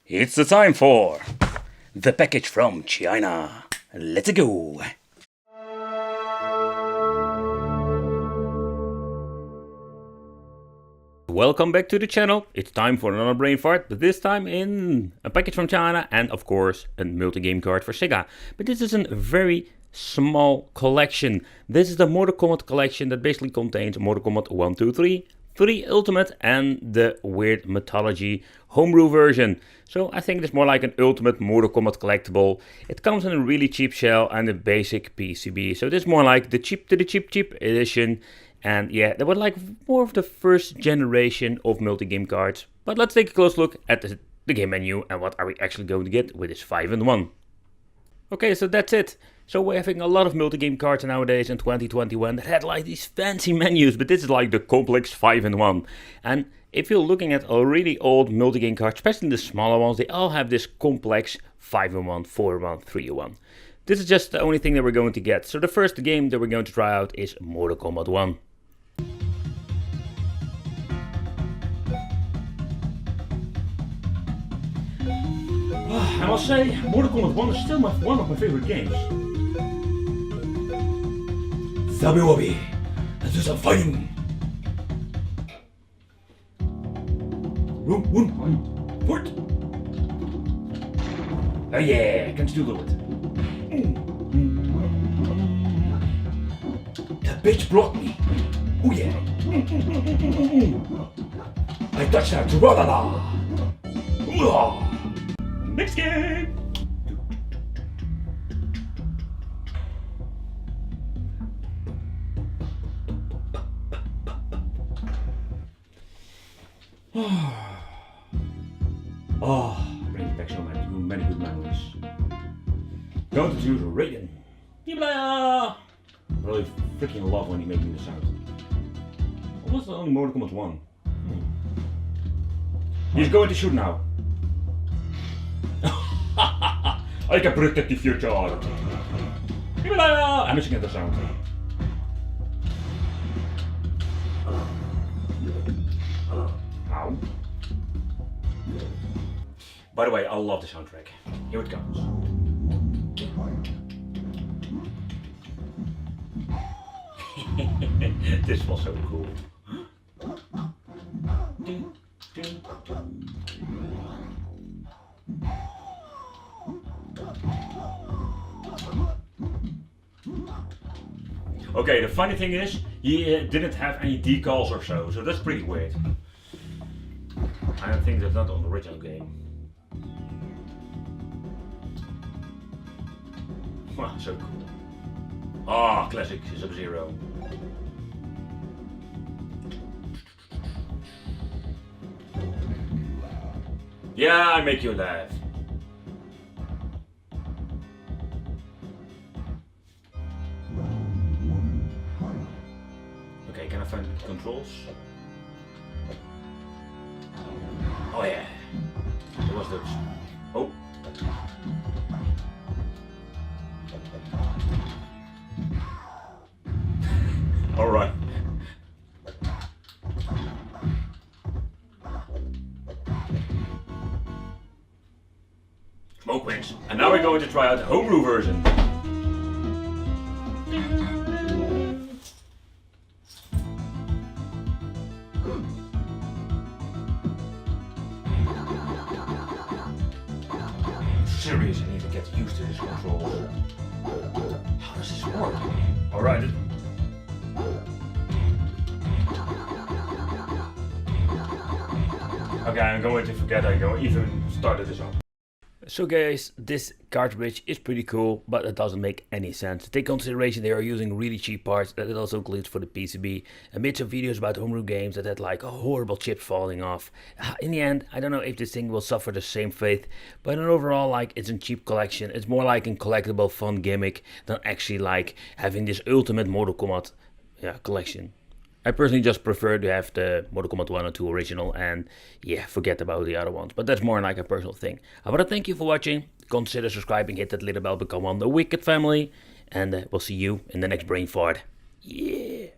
It's the time for the package from China. Let's go. Welcome back to the channel. It's time for another brain fart, but this time in a package from China and of course a multi-game card for Sega. But this is a very small collection. This is the Mortal Kombat collection that basically contains Mortal Kombat 1, 2, 3, 3 Ultimate and the Weird Mythology homebrew version. So I think it's more like an Ultimate Mortal Kombat collectible. It comes in a really cheap shell and a basic PCB. So this is more like the cheap edition. And yeah, that was like more of the first generation of multi-game cards. But let's take a close look at the game menu and what are we actually going to get with this 5-in-1. Okay, so that's it. So we're having a lot of multi-game cards nowadays in 2021 that had like these fancy menus, but this is like the complex 5-in-1. And if you're looking at a really old multi-game cards, especially the smaller ones, they all have this complex 5-in-1, 4-in-1, 3-in-1. This is just the only thing that we're going to get. So the first game that we're going to try out is Mortal Kombat 1. I must say, Mortal Kombat 1 is still one of my favorite games. Zabiwabi, let's do some fighting! One, fight! Oh yeah, I can still do it. That bitch blocked me. Oh yeah. I touched her. Tra-la-la. Next game! Brings back so many good memories. Going to choose Raiden. I really freaking love when he makes me the sound. What was the only Mortal Kombat 1? He's going to shoot now. I can predict the future. I'm missing the sound. Ow. By the way, I love the soundtrack. Here it comes. This was so cool. Okay, the funny thing is, he didn't have any decals or so that's pretty weird. I don't think that's not on the original game. Wow, so cool. Ah, classic Sub-Zero. Yeah, I make you laugh. Okay, can I find the controls? Oh yeah. It was those. Oh. Alright. Smoke wins. And now we're going to try out the homebrew version. Serious, I need to get used to this control. How does this work? Alright. Okay, I'm going to forget I even started this up. So guys, this cartridge is pretty cool, but it doesn't make any sense. Take consideration they are using really cheap parts that it also includes for the PCB. I made some videos about homebrew games that had like a horrible chip falling off. In the end, I don't know if this thing will suffer the same fate, but in overall, like, it's a cheap collection. It's more like a collectible fun gimmick than actually like having this ultimate Mortal Kombat collection. I personally just prefer to have the Mortal Kombat 1 and 2 original and yeah, forget about the other ones. But that's more like a personal thing. I want to thank you for watching. Consider subscribing, hit that little bell, become one of the Wicked family. And we'll see you in the next brain fart. Yeah.